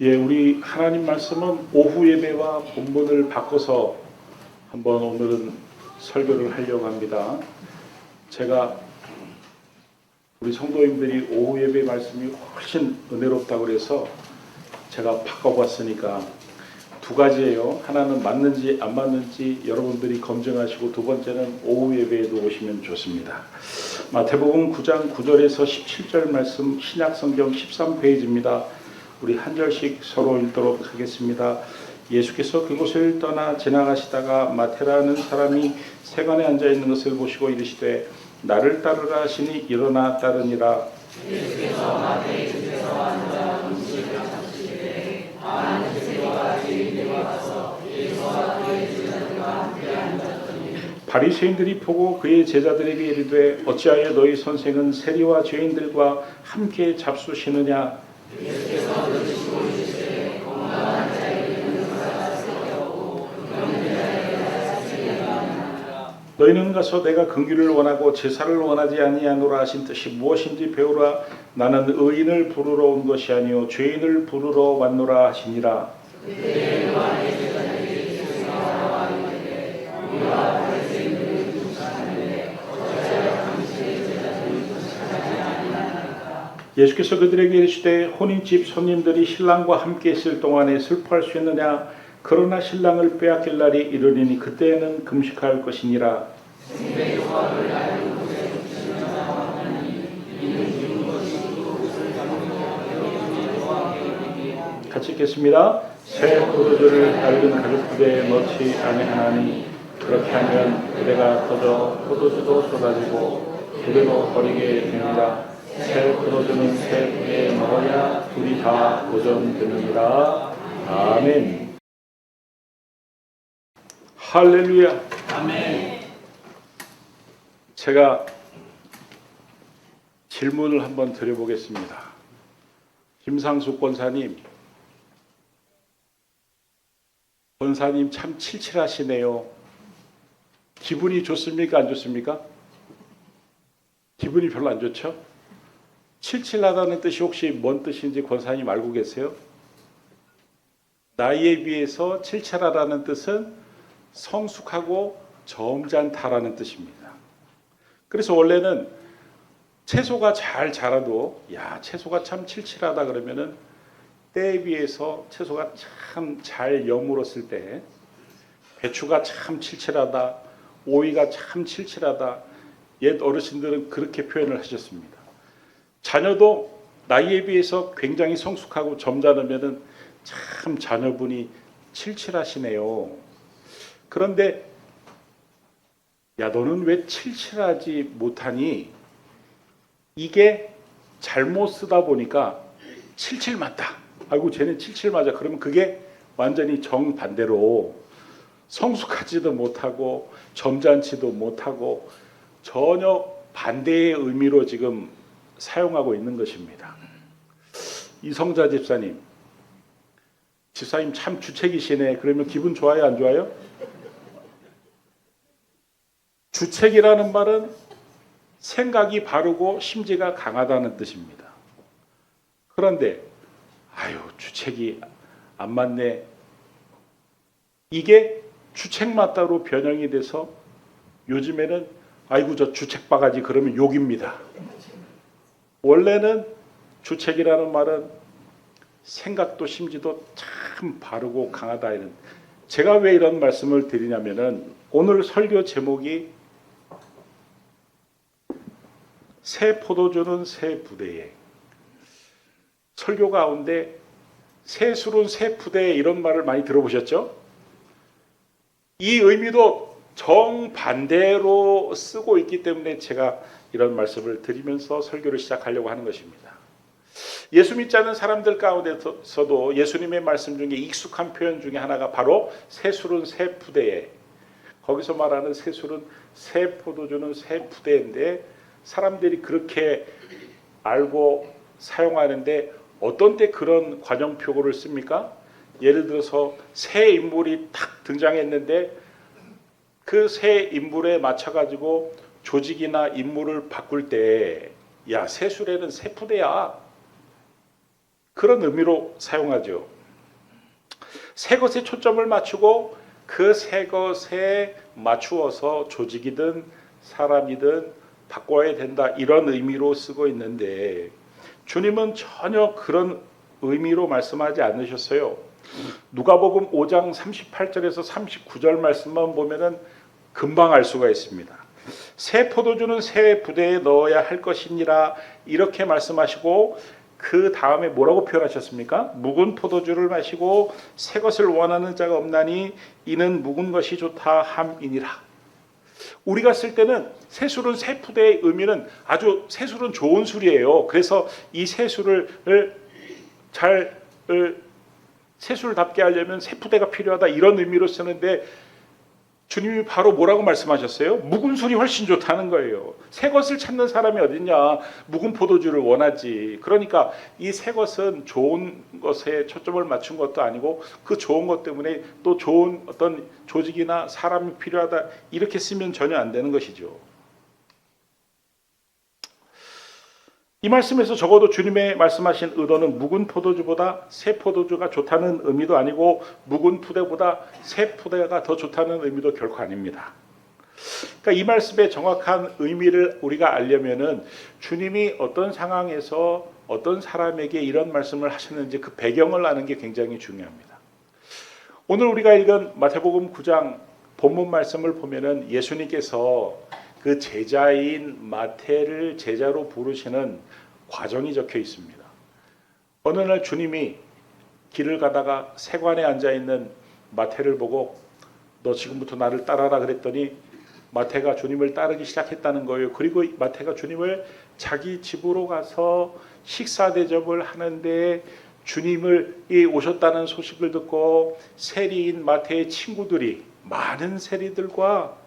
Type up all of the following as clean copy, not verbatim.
예, 우리 하나님 말씀은 오후 예배와 본문을 바꿔서 한번 오늘은 설교를 하려고 합니다. 제가 우리 성도님들이 오후 예배 말씀이 훨씬 은혜롭다고 그래서 제가 바꿔봤으니까 두 가지예요. 하나는 맞는지 안 맞는지 여러분들이 검증하시고, 두 번째는 오후 예배에도 오시면 좋습니다. 마태복음 9장 9절에서 17절 말씀, 신약성경 13페이지입니다. 우리 한 절씩 서로 읽도록 하겠습니다. 예수께서 그곳을 떠나 지나가시다가 마태라는 사람이 세관에 앉아 있는 것을 보시고 이르시되 나를 따르라 하시니 일어나 따르니라. 예수께서 마태의 집에서 앉아 음식을 잡수시되 많은 세리와 죄인들이 와서 예수와 그의 제자들과 함께 앉았더니 바리새인들이 보고 그의 제자들에게 이르되 어찌하여 너희 선생은 세리와 죄인들과 함께 잡수시느냐. 예수께서 들으시고 이르시되 건강한 자에게는 의사가 쓰려고 병든 자에게 의사가 쓰려니와 너희는 가서 내가 긍휼을 원하고 제사를 원하지 아니하노라 하신 뜻이 무엇인지 배우라. 나는 의인을 부르러 온 것이 아니요 죄인을 부르러 왔노라 하시니라. 그때 요한의 제자들이 예수께 나와 이르되 우리와 바리새인들은 금식하는데 어찌하여 당신의 제자들은 금식하지 아니하나이까. 예수께서 그들에게 이르시되 혼인집 손님들이 신랑과 함께 있을 동안에 슬퍼할 수 있느냐. 그러나 신랑을 빼앗길 날이 이르리니 그때에는 금식할 것이니라. 같이 읽겠습니다. 새 포도주를 낡은 가죽부대에 넣지 아니하나니 그렇게 하면 부대가 터져 포도주도 쏟아지고 부대도 버리게 되니라. 새 포도주는 새 부대에 넣어야 둘이 다 보존되느니라. 아멘. 할렐루야. 아멘. 제가 질문을 한번 드려보겠습니다. 김상숙 권사님 참 칠칠하시네요. 기분이 좋습니까? 안 좋습니까? 기분이 별로 안 좋죠? 칠칠하다는 뜻이 혹시 뭔 뜻인지 권사님 알고 계세요? 나이에 비해서 칠칠하다는 뜻은 성숙하고 점잖다라는 뜻입니다. 그래서 원래는 채소가 잘 자라도 야, 채소가 참 칠칠하다 그러면은 때에 비해서 채소가 참 잘 여물었을 때 배추가 참 칠칠하다, 오이가 참 칠칠하다, 옛 어르신들은 그렇게 표현을 하셨습니다. 자녀도 나이에 비해서 굉장히 성숙하고 점잖으면은 참 자녀분이 칠칠하시네요. 그런데 야, 너는 왜 칠칠하지 못하니? 이게 잘못 쓰다 보니까 칠칠 맞다. 아이고 쟤는 칠칠 맞아. 그러면 그게 완전히 정반대로 성숙하지도 못하고 점잖지도 못하고 전혀 반대의 의미로 지금 사용하고 있는 것입니다. 이성자 집사님 참 주책이시네. 그러면 기분 좋아요, 안 좋아요? 주책이라는 말은 생각이 바르고 심지가 강하다는 뜻입니다. 그런데 아유 주책이 안 맞네. 이게 주책 맞다로 변형이 돼서 요즘에는 아이고 저 주책 바가지 그러면 욕입니다. 원래는 주책이라는 말은 생각도 심지도 참 바르고 강하다. 이런. 제가 왜 이런 말씀을 드리냐면은 오늘 설교 제목이 새 포도주는 새 부대에. 설교 가운데 새 술은 새 부대에 이런 말을 많이 들어보셨죠? 이 의미도 정반대로 쓰고 있기 때문에 제가 이런 말씀을 드리면서 설교를 시작하려고 하는 것입니다. 예수 믿지 않는 사람들 가운데서도 예수님의 말씀 중에 익숙한 표현 중에 하나가 바로 새 술은 새 부대에. 거기서 말하는 새 술은 새 포도주는 새 부대인데 사람들이 그렇게 알고 사용하는데 어떤 때 그런 관용표고를 씁니까? 예를 들어서 새 인물이 탁 등장했는데 그 새 인물에 맞춰가지고 조직이나 인물을 바꿀 때 야, 새 술에는 새 부대야. 그런 의미로 사용하죠. 새 것에 초점을 맞추고 그 새 것에 맞추어서 조직이든 사람이든 바꿔야 된다, 이런 의미로 쓰고 있는데 주님은 전혀 그런 의미로 말씀하지 않으셨어요. 누가복음 5장 38절에서 39절 말씀만 보면은 금방 알 수가 있습니다. 새 포도주는 새 부대에 넣어야 할 것이니라, 이렇게 말씀하시고 그 다음에 뭐라고 표현하셨습니까? 묵은 포도주를 마시고 새 것을 원하는 자가 없나니 이는 묵은 것이 좋다 함이니라. 우리가 쓸 때는 새술은 새 푸대의 의미는 아주 새술은 좋은 술이에요. 그래서 이 새술을 잘 새술답게 하려면 새 푸대가 필요하다, 이런 의미로 쓰는데 주님이 바로 뭐라고 말씀하셨어요? 묵은 술이 훨씬 좋다는 거예요. 새 것을 찾는 사람이 어딨냐? 묵은 포도주를 원하지. 그러니까 이 새 것은 좋은 것에 초점을 맞춘 것도 아니고 그 좋은 것 때문에 또 좋은 어떤 조직이나 사람이 필요하다, 이렇게 쓰면 전혀 안 되는 것이죠. 이 말씀에서 적어도 주님의 말씀하신 의도는 묵은 포도주보다 새 포도주가 좋다는 의미도 아니고 묵은 푸대보다 새 푸대가 더 좋다는 의미도 결코 아닙니다. 그러니까 이 말씀의 정확한 의미를 우리가 알려면은 주님이 어떤 상황에서 어떤 사람에게 이런 말씀을 하셨는지 그 배경을 아는 게 굉장히 중요합니다. 오늘 우리가 읽은 마태복음 9장 본문 말씀을 보면은 예수님께서 그 제자인 마태를 제자로 부르시는 과정이 적혀 있습니다. 어느 날 주님이 길을 가다가 세관에 앉아있는 마태를 보고 너 지금부터 나를 따라라 그랬더니 마태가 주님을 따르기 시작했다는 거예요. 그리고 마태가 주님을 자기 집으로 가서 식사 대접을 하는데 주님이 오셨다는 소식을 듣고 세리인 마태의 친구들이, 많은 세리들과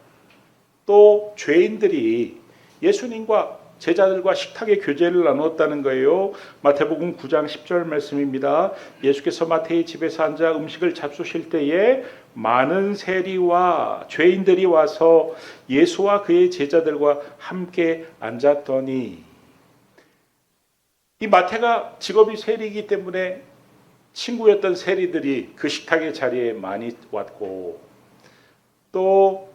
또 죄인들이 예수님과 제자들과 식탁에 교제를 나누었다는 거예요. 마태복음 9장 10절 말씀입니다. 예수께서 마태의 집에서 앉아 음식을 잡수실 때에 많은 세리와 죄인들이 와서 예수와 그의 제자들과 함께 앉았더니, 이 마태가 직업이 세리이기 때문에 친구였던 세리들이 그 식탁의 자리에 많이 왔고, 또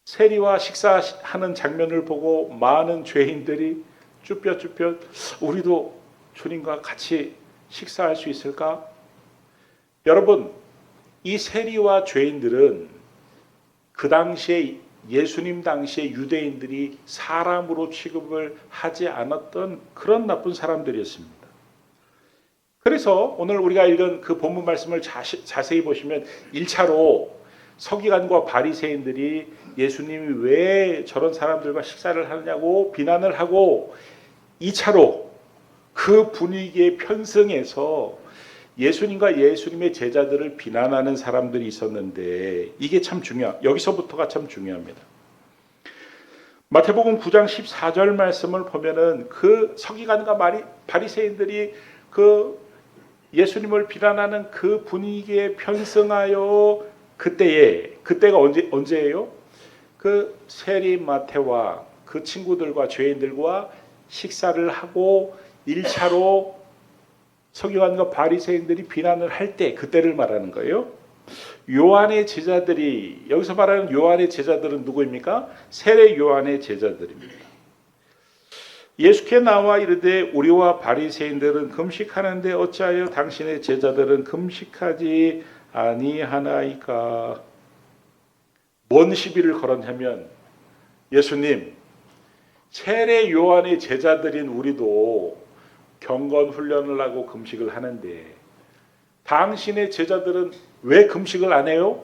세리와 식사하는 장면을 보고 많은 죄인들이 쭈뼛쭈뼛 우리도 주님과 같이 식사할 수 있을까? 여러분, 이 세리와 죄인들은 그 당시에 예수님 당시에 유대인들이 사람으로 취급을 하지 않았던 그런 나쁜 사람들이었습니다. 그래서 오늘 우리가 읽은 그 본문 말씀을 자세히 보시면 1차로 서기관과 바리새인들이 예수님이 왜 저런 사람들과 식사를 하느냐고 비난을 하고, 2차로 그 분위기에 편승해서 예수님과 예수님의 제자들을 비난하는 사람들이 있었는데, 이게 참 여기서부터가 참 중요합니다. 마태복음 9장 14절 말씀을 보면은 그 서기관과 바리새인들이 그 예수님을 비난하는 그 분위기에 편승하여 그때가 언제예요? 그 세리 마태와 그 친구들과 죄인들과 식사를 하고 1차로 서기관과 바리새인들이 비난을 할 때, 그때를 말하는 거예요. 요한의 제자들이, 여기서 말하는 요한의 제자들은 누구입니까? 세례 요한의 제자들입니다. 예수께 나와 이르되 우리와 바리새인들은 금식하는데 어찌하여 당신의 제자들은 금식하지 아니하나이까? 뭔 시비를 걸었냐면, 예수님, 세례 요한의 제자들인 우리도 경건 훈련을 하고 금식을 하는데 당신의 제자들은 왜 금식을 안 해요?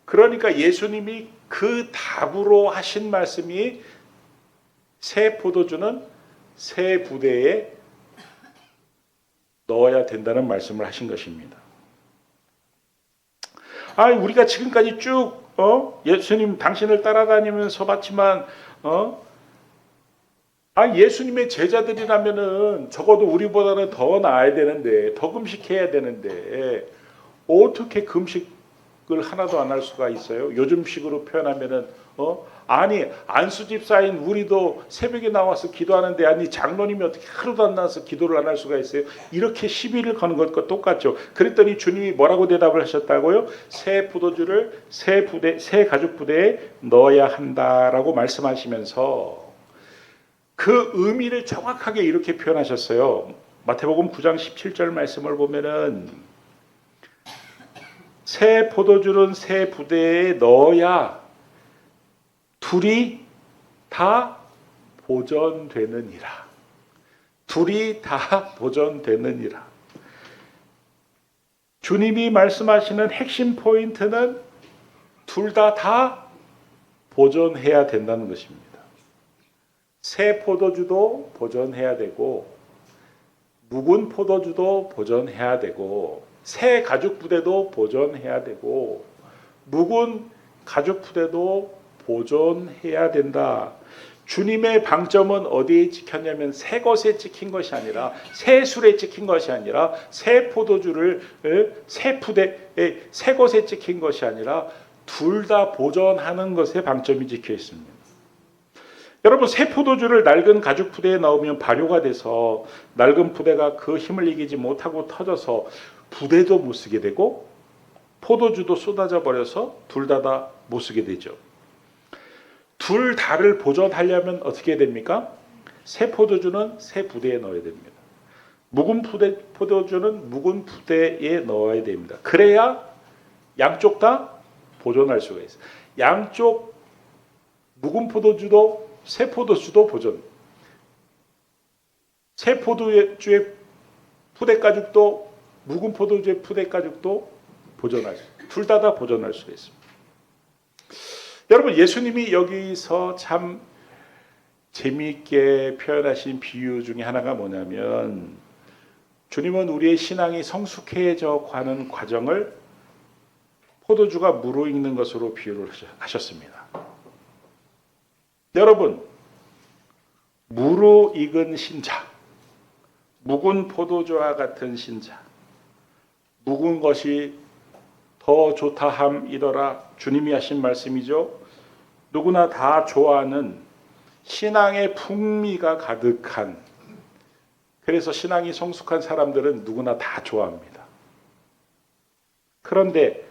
그러니까 예수님이 그 답으로 하신 말씀이 새 포도주는 새 부대에 넣어야 된다는 말씀을 하신 것입니다. 우리가 지금까지 쭉 예수님 당신을 따라다니면서 봤지만 예수님의 제자들이라면은 적어도 우리보다는 더 나아야 되는데, 더 금식해야 되는데 어떻게 금식을 하나도 안 할 수가 있어요? 요즘식으로 표현하면은 아니 안수 집사인 우리도 새벽에 나와서 기도하는데 아니 장로님이 어떻게 하루도 안 나와서 기도를 안 할 수가 있어요? 이렇게 시비를 거는 것과 똑같죠. 그랬더니 주님이 뭐라고 대답을 하셨다고요? 새 포도주를 새 가죽 부대에 넣어야 한다라고 말씀하시면서 그 의미를 정확하게 이렇게 표현하셨어요. 마태복음 9장 17절 말씀을 보면은 새 포도주는 새 부대에 넣어야 둘이 다 보존되느니라. 둘이 다 보존되느니라. 주님이 말씀하시는 핵심 포인트는 둘 다 보존해야 된다는 것입니다. 새 포도주도 보존해야 되고 묵은 포도주도 보존해야 되고 새 가죽 부대도 보존해야 되고 묵은 가죽 부대도 보존해야 된다. 주님의 방점은 어디에 찍혔냐면 새 것에 찍힌 것이 아니라 새 술에 찍힌 것이 아니라 새 포도주를 새 부대에 새 것에 찍힌 것이 아니라 둘 다 보존하는 것에 방점이 찍혀 있습니다. 여러분 새 포도주를 낡은 가죽 부대에 넣으면 발효가 돼서 낡은 부대가 그 힘을 이기지 못하고 터져서 부대도 못 쓰게 되고 포도주도 쏟아져 버려서 둘 다 못 쓰게 되죠. 둘 다를 보존하려면 어떻게 됩니까? 새 포도주는 새 부대에 넣어야 됩니다. 묵은 포도주는 묵은 부대에 넣어야 됩니다. 그래야 양쪽 다 보존할 수가 있어요. 양쪽 묵은 포도주도 새 포도주도 보존. 새 포도주의 푸대 가죽도 묵은 포도주의 푸대 가죽도 보존할 수. 둘 다 보존할 수가 있습니다. 여러분 예수님이 여기서 참 재미있게 표현하신 비유 중에 하나가 뭐냐면 주님은 우리의 신앙이 성숙해져 가는 과정을 포도주가 무르익는 것으로 비유를 하셨습니다. 여러분 무르익은 신자, 묵은 포도주와 같은 신자, 묵은 것이 더 좋다 함이더라 주님이 하신 말씀이죠. 누구나 다 좋아하는 신앙의 풍미가 가득한, 그래서 신앙이 성숙한 사람들은 누구나 다 좋아합니다. 그런데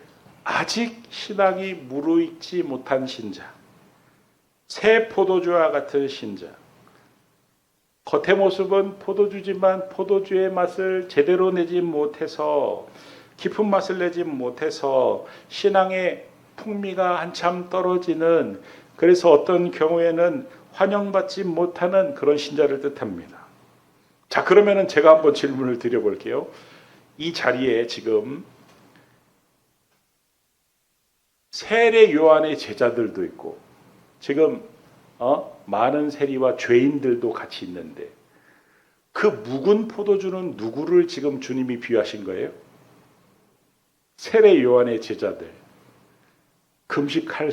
아직 신앙이 무르익지 못한 신자, 새 포도주와 같은 신자, 겉의 모습은 포도주지만 포도주의 맛을 제대로 내지 못해서 깊은 맛을 내지 못해서 신앙의 풍미가 한참 떨어지는, 그래서 어떤 경우에는 환영받지 못하는 그런 신자를 뜻합니다. 자, 그러면은 제가 한번 질문을 드려볼게요. 이 자리에 지금 세례 요한의 제자들도 있고 지금 많은 세리와 죄인들도 같이 있는데 그 묵은 포도주는 누구를 지금 주님이 비유하신 거예요? 세례 요한의 제자들, 금식할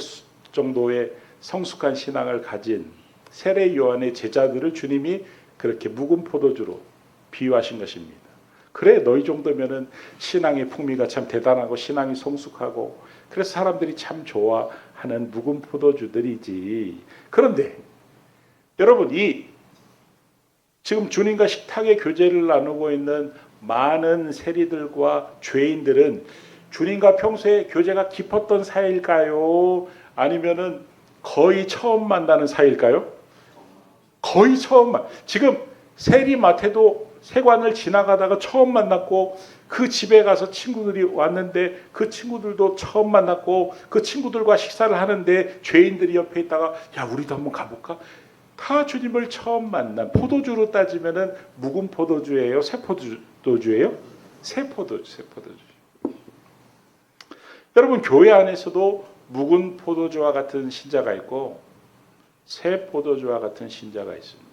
정도의 성숙한 신앙을 가진 세례 요한의 제자들을 주님이 그렇게 묵은 포도주로 비유하신 것입니다. 그래, 너희 정도면은 신앙의 풍미가 참 대단하고 신앙이 성숙하고 그래서 사람들이 참 좋아하는 묵은 포도주들이지. 그런데 여러분, 이 지금 주님과 식탁의 교제를 나누고 있는 많은 세리들과 죄인들은 주님과 평소에 교제가 깊었던 사이일까요? 아니면은 거의 처음 만나는 사이일까요? 거의 처음 지금 세리마태도 세관을 지나가다가 처음 만났고 그 집에 가서 친구들이 왔는데 그 친구들도 처음 만났고 그 친구들과 식사를 하는데 죄인들이 옆에 있다가 야, 우리도 한번 가볼까? 다 주님을 처음 만난, 포도주로 따지면은 묵은 포도주예요? 새 포도주예요? 새 포도주. 여러분, 교회 안에서도 묵은 포도주와 같은 신자가 있고 새 포도주와 같은 신자가 있습니다.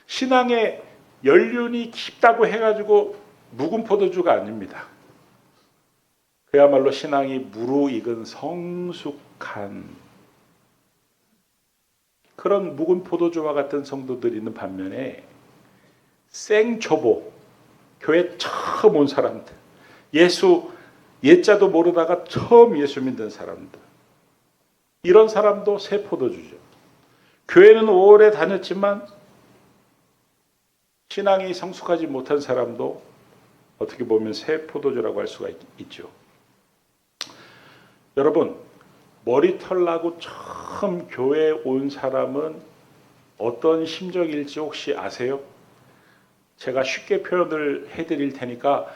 신앙의 연륜이 깊다고 해가지고 묵은 포도주가 아닙니다. 그야말로 신앙이 무르익은 성숙한 그런 묵은 포도주와 같은 성도들이 있는 반면에 생초보, 교회 처음 온 사람들, 예수 옛자도 모르다가 처음 예수 믿는 사람들, 이런 사람도 새 포도주죠. 교회는 오래 다녔지만 신앙이 성숙하지 못한 사람도 어떻게 보면 새 포도주라고 할 수가 있죠. 여러분, 머리털 나고 처음 교회에 온 사람은 어떤 심정일지 혹시 아세요? 제가 쉽게 표현을 해드릴 테니까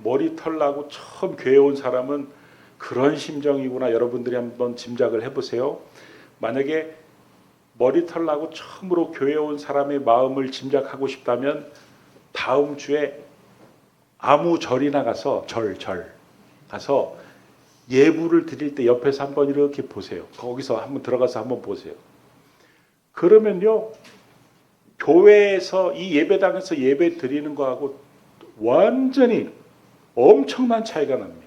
머리털 나고 처음 교회에 온 사람은 그런 심정이구나 여러분들이 한번 짐작을 해보세요. 만약에 머리털 나고 처음으로 교회에 온 사람의 마음을 짐작하고 싶다면 다음 주에 아무 절이나 가서 가서 예불을 드릴 때 옆에서 한번 이렇게 보세요. 거기서 한번 들어가서 한번 보세요. 그러면요, 교회에서 이 예배당에서 예배 드리는 거하고 완전히 엄청난 차이가 납니다.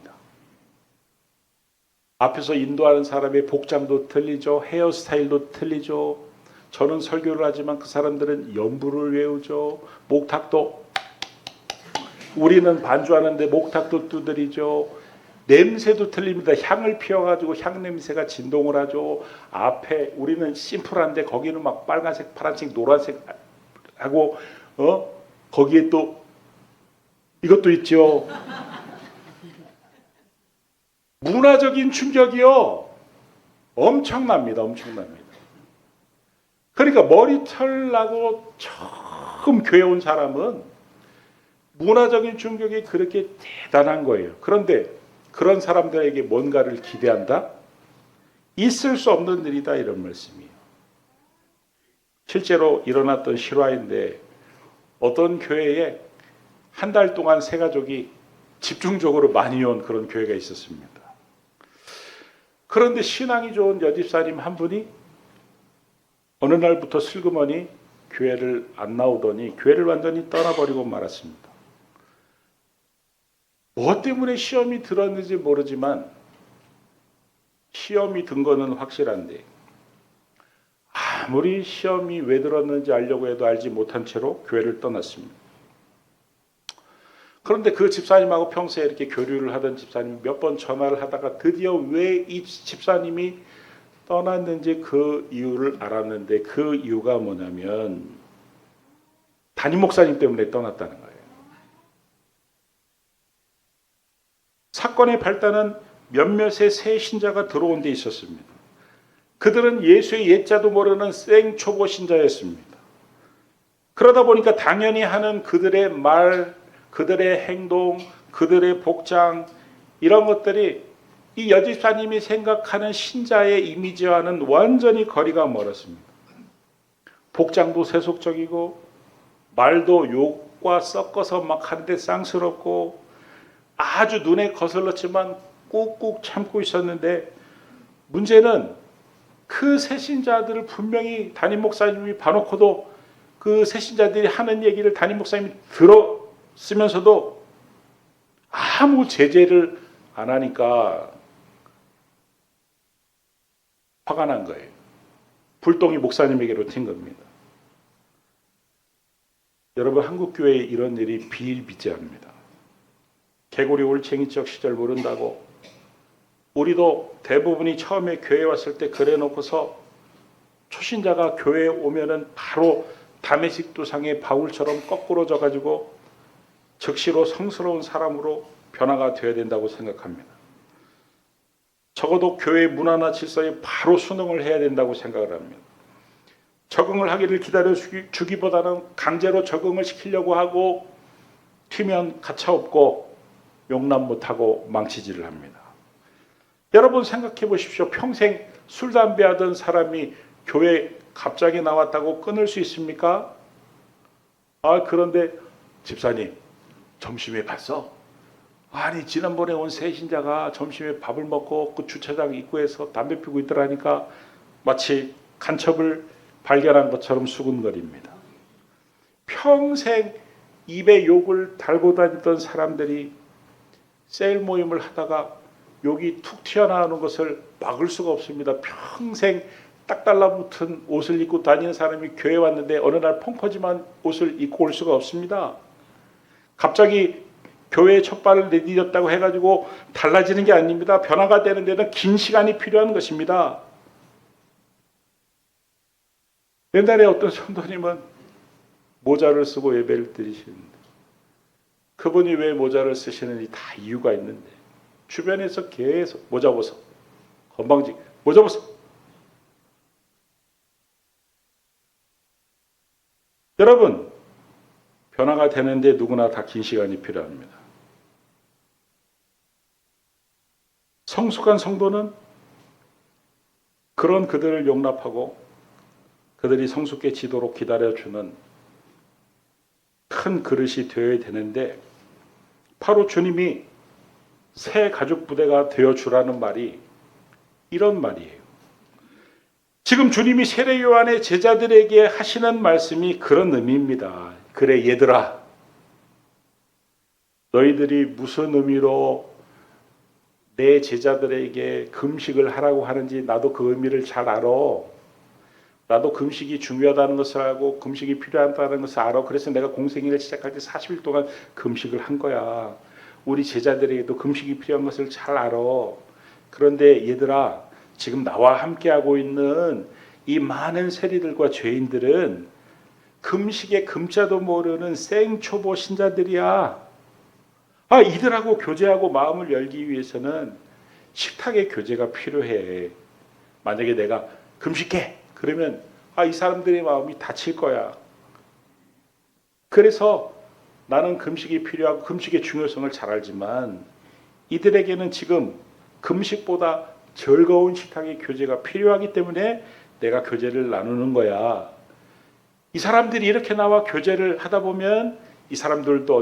앞에서 인도하는 사람의 복장도 틀리죠. 헤어스타일도 틀리죠. 저는 설교를 하지만 그 사람들은 연부를 외우죠. 목탁도, 우리는 반주하는데 목탁도 두드리죠. 냄새도 틀립니다. 향을 피워가지고 향 냄새가 진동을 하죠. 앞에 우리는 심플한데 거기는 막 빨간색, 파란색, 노란색 하고 거기에 또 이것도 있죠. 문화적인 충격이요. 엄청납니다. 그러니까 머리털 나고 처음 교회 온 사람은 문화적인 충격이 그렇게 대단한 거예요. 그런데 그런 사람들에게 뭔가를 기대한다? 있을 수 없는 일이다 이런 말씀이에요. 실제로 일어났던 실화인데 어떤 교회에 한 달 동안 세 가족이 집중적으로 많이 온 그런 교회가 있었습니다. 그런데 신앙이 좋은 여집사님 한 분이 어느 날부터 슬그머니 교회를 안 나오더니 교회를 완전히 떠나버리고 말았습니다. 뭐 때문에 시험이 들었는지 모르지만 시험이 든 거는 확실한데 아무리 시험이 왜 들었는지 알려고 해도 알지 못한 채로 교회를 떠났습니다. 그런데 그 집사님하고 평소에 이렇게 교류를 하던 집사님이 몇 번 전화를 하다가 드디어 왜 이 집사님이 떠났는지 그 이유를 알았는데 그 이유가 뭐냐면 담임 목사님 때문에 떠났다는 거예요. 사건의 발단은 몇몇의 새 신자가 들어온 데 있었습니다. 그들은 예수의 옛자도 모르는 생초보 신자였습니다. 그러다 보니까 당연히 하는 그들의 말, 그들의 행동, 그들의 복장 이런 것들이 이 여집사님이 생각하는 신자의 이미지와는 완전히 거리가 멀었습니다. 복장도 세속적이고 말도 욕과 섞어서 막 하는데 쌍스럽고 아주 눈에 거슬렀지만 꾹꾹 참고 있었는데 문제는 그 새신자들을 분명히 담임 목사님이 봐놓고도 그 새신자들이 하는 얘기를 담임 목사님이 들었으면서도 아무 제재를 안 하니까 화가 난 거예요. 불똥이 목사님에게로 튄 겁니다. 여러분, 한국교회에 이런 일이 비일비재합니다. 개구리 올챙이적 시절 모른다고 우리도 대부분이 처음에 교회에 왔을 때 그래 놓고서 초신자가 교회에 오면은 바로 다메섹 두상의 바울처럼 거꾸로져 가지고 즉시로 성스러운 사람으로 변화가 되어야 된다고 생각합니다. 적어도 교회 문화나 질서에 바로 순응을 해야 된다고 생각을 합니다. 적응을 하기를 기다려주기보다는 강제로 적응을 시키려고 하고 튀면 가차없고 용납 못하고 망치질을 합니다. 여러분 생각해 보십시오. 평생 술, 담배 하던 사람이 교회 갑자기 나왔다고 끊을 수 있습니까? 그런데 집사님 점심에 봤어? 아니 지난번에 온 새 신자가 점심에 밥을 먹고 그 주차장 입구에서 담배 피우고 있더라니까 마치 간첩을 발견한 것처럼 수군거립니다. 평생 입에 욕을 달고 다니던 사람들이 셀 모임을 하다가 욕이 툭 튀어나오는 것을 막을 수가 없습니다. 평생 딱 달라붙은 옷을 입고 다니는 사람이 교회에 왔는데 어느 날 펑퍼짐한 옷을 입고 올 수가 없습니다. 갑자기 교회에 첫 발을 내디뎠다고 해가지고 달라지는 게 아닙니다. 변화가 되는 데는 긴 시간이 필요한 것입니다. 옛날에 어떤 성도님은 모자를 쓰고 예배를 드리시는데 그분이 왜 모자를 쓰시는지 다 이유가 있는데 주변에서 계속 모자 벗어, 건방지 모자 벗어. 여러분, 변화가 되는데 누구나 다 긴 시간이 필요합니다. 성숙한 성도는 그런 그들을 용납하고 그들이 성숙해지도록 기다려주는 큰 그릇이 되어야 되는데 바로 주님이 새 가죽 부대가 되어주라는 말이 이런 말이에요. 지금 주님이 세례 요한의 제자들에게 하시는 말씀이 그런 의미입니다. 그래 얘들아, 너희들이 무슨 의미로 내 제자들에게 금식을 하라고 하는지 나도 그 의미를 잘 알아. 나도 금식이 중요하다는 것을 알고 금식이 필요하다는 것을 알아. 그래서 내가 공생애를 시작할 때 40일 동안 금식을 한 거야. 우리 제자들에게도 금식이 필요한 것을 잘 알아. 그런데 얘들아, 지금 나와 함께하고 있는 이 많은 세리들과 죄인들은 금식의 금자도 모르는 생초보 신자들이야. 이들하고 교제하고 마음을 열기 위해서는 식탁의 교제가 필요해. 만약에 내가 금식해 그러면 이 사람들의 마음이 다칠 거야. 그래서 나는 금식이 필요하고 금식의 중요성을 잘 알지만 이들에게는 지금 금식보다 즐거운 식탁의 교제가 필요하기 때문에 내가 교제를 나누는 거야. 이 사람들이 이렇게 나와 교제를 하다 보면 이 사람들도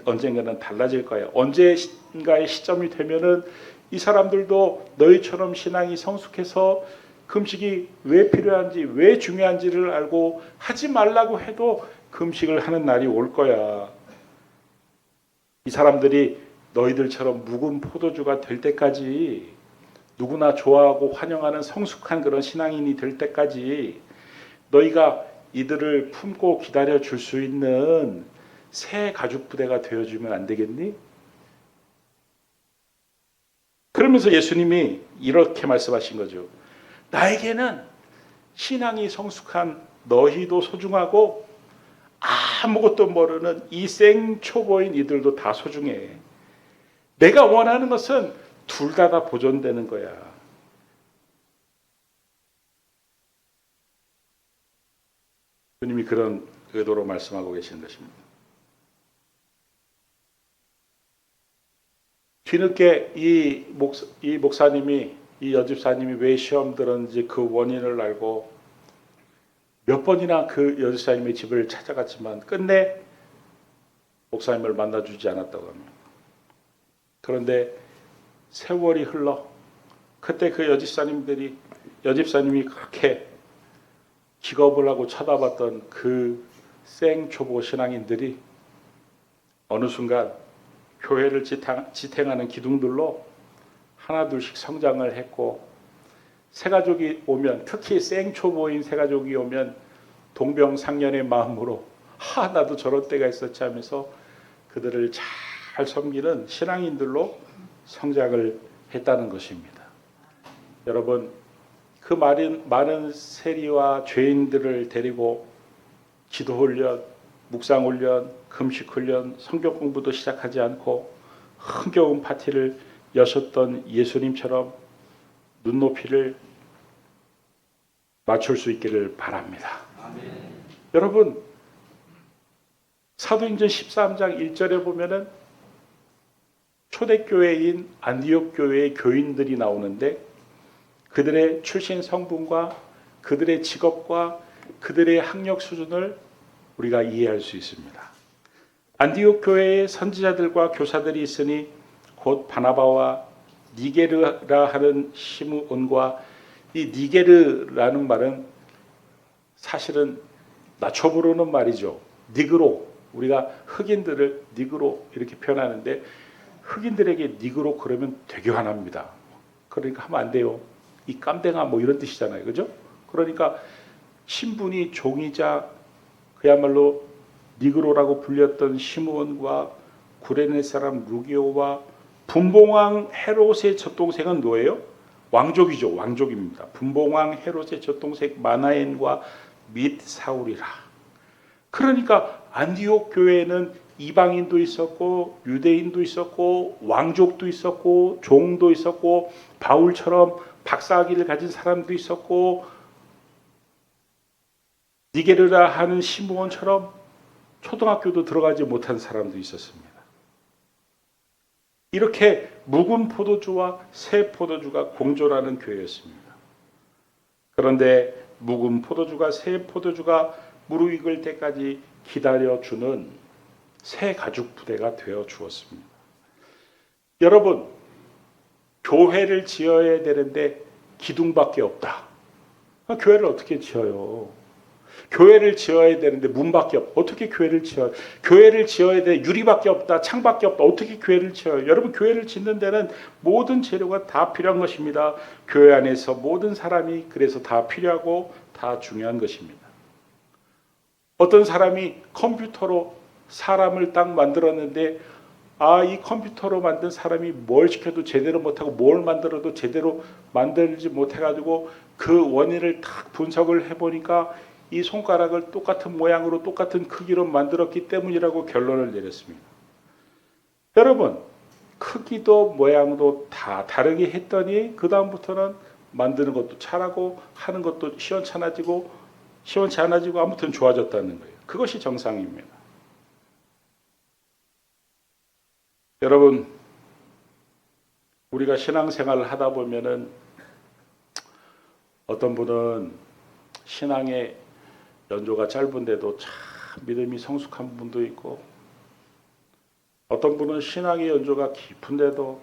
언젠가는 달라질 거야. 언젠가의 시점이 되면은 이 사람들도 너희처럼 신앙이 성숙해서 금식이 왜 필요한지, 왜 중요한지를 알고 하지 말라고 해도 금식을 하는 날이 올 거야. 이 사람들이 너희들처럼 묵은 포도주가 될 때까지, 누구나 좋아하고 환영하는 성숙한 그런 신앙인이 될 때까지 너희가 이들을 품고 기다려 줄 수 있는 새 가죽 부대가 되어주면 안 되겠니? 그러면서 예수님이 이렇게 말씀하신 거죠. 나에게는 신앙이 성숙한 너희도 소중하고 아무것도 모르는 이 생초보인 이들도 다 소중해. 내가 원하는 것은 둘 다 보존되는 거야. 주님이 그런 의도로 말씀하고 계신 것입니다. 뒤늦게 이 목사님이, 이 여집사님이 왜 시험 들었는지 그 원인을 알고 몇 번이나 그 여집사님의 집을 찾아갔지만 끝내 목사님을 만나주지 않았다고 합니다. 그런데 세월이 흘러 그때 그 여집사님이 그렇게 기겁을 하고 쳐다봤던 그 생초보 신앙인들이 어느 순간 교회를 지탱하는 기둥들로 하나둘씩 성장을 했고, 새가족이 오면, 특히 생초보인 새가족이 오면 동병상련의 마음으로 나도 저런 때가 있었지 하면서 그들을 잘 섬기는 신앙인들로 성장을 했다는 것입니다. 여러분, 그 많은 세리와 죄인들을 데리고 기도훈련, 묵상훈련, 금식훈련, 성경 공부도 시작하지 않고 흥겨운 파티를 여셨던 예수님처럼 눈높이를 맞출 수 있기를 바랍니다. 아멘. 여러분, 사도행전 13장 1절에 보면은 초대교회인 안디옥 교회의 교인들이 나오는데 그들의 출신 성분과 그들의 직업과 그들의 학력 수준을 우리가 이해할 수 있습니다. 안디옥 교회의 선지자들과 교사들이 있으니 곧 바나바와 니게르라 하는 시므온과, 이 니게르라는 말은 사실은 나초부르는 말이죠. 니그로, 우리가 흑인들을 니그로 이렇게 표현하는데 흑인들에게 니그로 그러면 되게 화납니다. 그러니까 하면 안 돼요. 이 깜댕아 뭐 이런 뜻이잖아요. 그죠? 그러니까 신분이 종이자 그야말로 니그로라고 불렸던 시므온과 구레네 사람 루기오와 분봉왕 헤롯의 젖동생은 누구예요? 왕족이죠. 왕족입니다. 분봉왕 헤롯의 젖동생 마나엔과 및 사울이라. 그러니까 안디옥 교회에는 이방인도 있었고 유대인도 있었고 왕족도 있었고 종도 있었고 바울처럼 박사학위를 가진 사람도 있었고 니게르라 하는 시므온처럼 초등학교도 들어가지 못한 사람도 있었습니다. 이렇게 묵은 포도주와 새 포도주가 공존하는 교회였습니다. 그런데 묵은 포도주가 새 포도주가 무르익을 때까지 기다려주는 새 가죽 부대가 되어 주었습니다. 여러분, 교회를 지어야 되는데 기둥밖에 없다. 교회를 어떻게 지어요? 교회를 지어야 되는데 문밖에 없다. 어떻게 교회를 지어요? 교회를 지어야 돼 유리밖에 없다. 창밖에 없다. 어떻게 교회를 지어요? 여러분, 교회를 짓는 데는 모든 재료가 다 필요한 것입니다. 교회 안에서 모든 사람이 그래서 다 필요하고 다 중요한 것입니다. 어떤 사람이 컴퓨터로 사람을 딱 만들었는데 이 컴퓨터로 만든 사람이 뭘 시켜도 제대로 못하고 뭘 만들어도 제대로 만들지 못해가지고 그 원인을 딱 분석을 해보니까 이 손가락을 똑같은 모양으로 똑같은 크기로 만들었기 때문이라고 결론을 내렸습니다. 여러분, 크기도 모양도 다 다르게 했더니 그 다음부터는 만드는 것도 잘하고 하는 것도 시원찮아지고 아무튼 좋아졌다는 거예요. 그것이 정상입니다. 여러분, 우리가 신앙생활을 하다 보면은 어떤 분은 신앙의 연조가 짧은데도 참 믿음이 성숙한 분도 있고, 어떤 분은 신앙의 연조가 깊은데도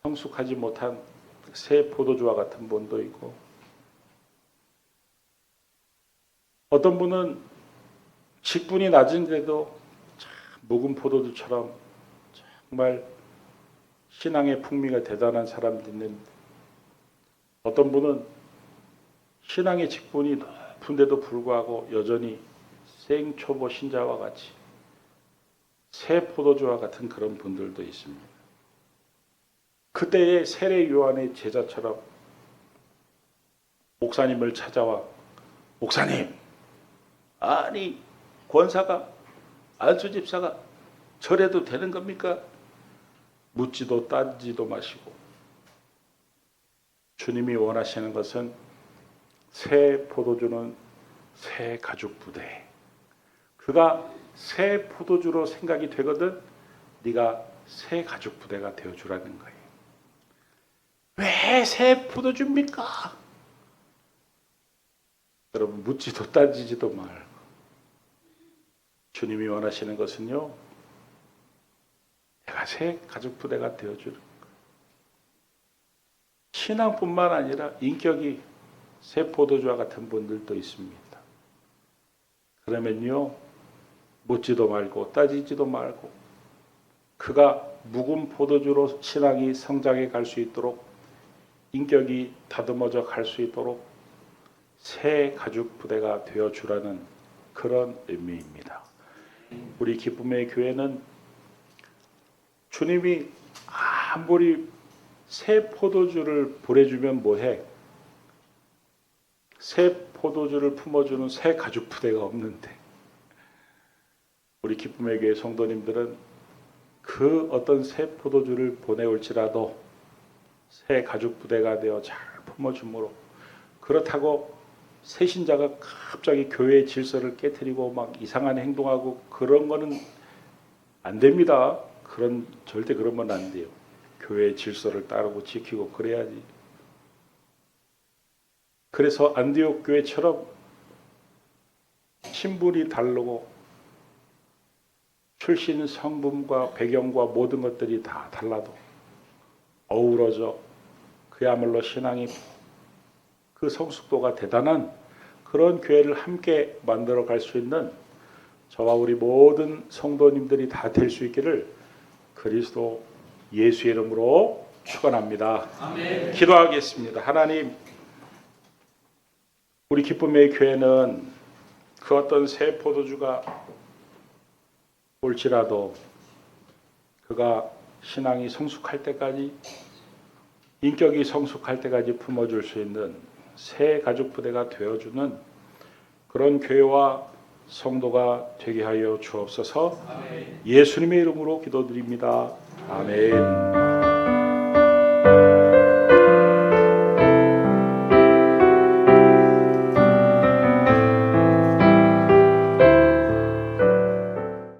성숙하지 못한 새 포도주와 같은 분도 있고, 어떤 분은 직분이 낮은데도 참 묵은 포도주처럼 정말 신앙의 풍미가 대단한 사람도 있는데, 어떤 분은 신앙의 직분이 높은데도 불구하고 여전히 생초보 신자와 같이 새 포도주와 같은 그런 분들도 있습니다. 그때의 세례 요한의 제자처럼 목사님을 찾아와, 목사님, 아니 권사가 안수 집사가 절해도 되는 겁니까? 묻지도 따지도 마시고, 주님이 원하시는 것은 새 포도주는 새 가죽 부대. 그가 새 포도주로 생각이 되거든 네가 새 가죽 부대가 되어주라는 거예요. 왜 새 포도주입니까? 여러분, 묻지도 따지지도 말고 주님이 원하시는 것은요, 내가 새 가죽 부대가 되어주는 거예요. 신앙뿐만 아니라 인격이 새 포도주와 같은 분들도 있습니다. 그러면요, 묻지도 말고 따지지도 말고 그가 묵은 포도주로 신앙이 성장해 갈 수 있도록, 인격이 다듬어져 갈 수 있도록 새 가죽 부대가 되어주라는 그런 의미입니다. 우리 기쁨의 교회는 주님이 아무리 새 포도주를 보내주면 뭐해? 새 포도주를 품어주는 새 가죽 부대가 없는데, 우리 기쁨의 교회 성도님들은 그 어떤 새 포도주를 보내올지라도 새 가죽 부대가 되어 잘 품어주므로, 그렇다고 새 신자가 갑자기 교회의 질서를 깨트리고 막 이상한 행동하고 그런 거는 안 됩니다. 절대 그러면 안 돼요. 교회의 질서를 따르고 지키고 그래야지. 그래서 안디옥 교회처럼 신분이 다르고 출신 성분과 배경과 모든 것들이 다 달라도 어우러져 그야말로 신앙이 그 성숙도가 대단한 그런 교회를 함께 만들어 갈 수 있는 저와 우리 모든 성도님들이 다 될 수 있기를 그리스도 예수의 이름으로 축원합니다. 아멘. 기도하겠습니다. 하나님, 우리 기쁨의 교회는 그 어떤 새 포도주가 올지라도 그가 신앙이 성숙할 때까지, 인격이 성숙할 때까지 품어줄 수 있는 새 가족 부대가 되어주는 그런 교회와 성도가 되게 하여 주옵소서. 예수님의 이름으로 기도드립니다. 아멘.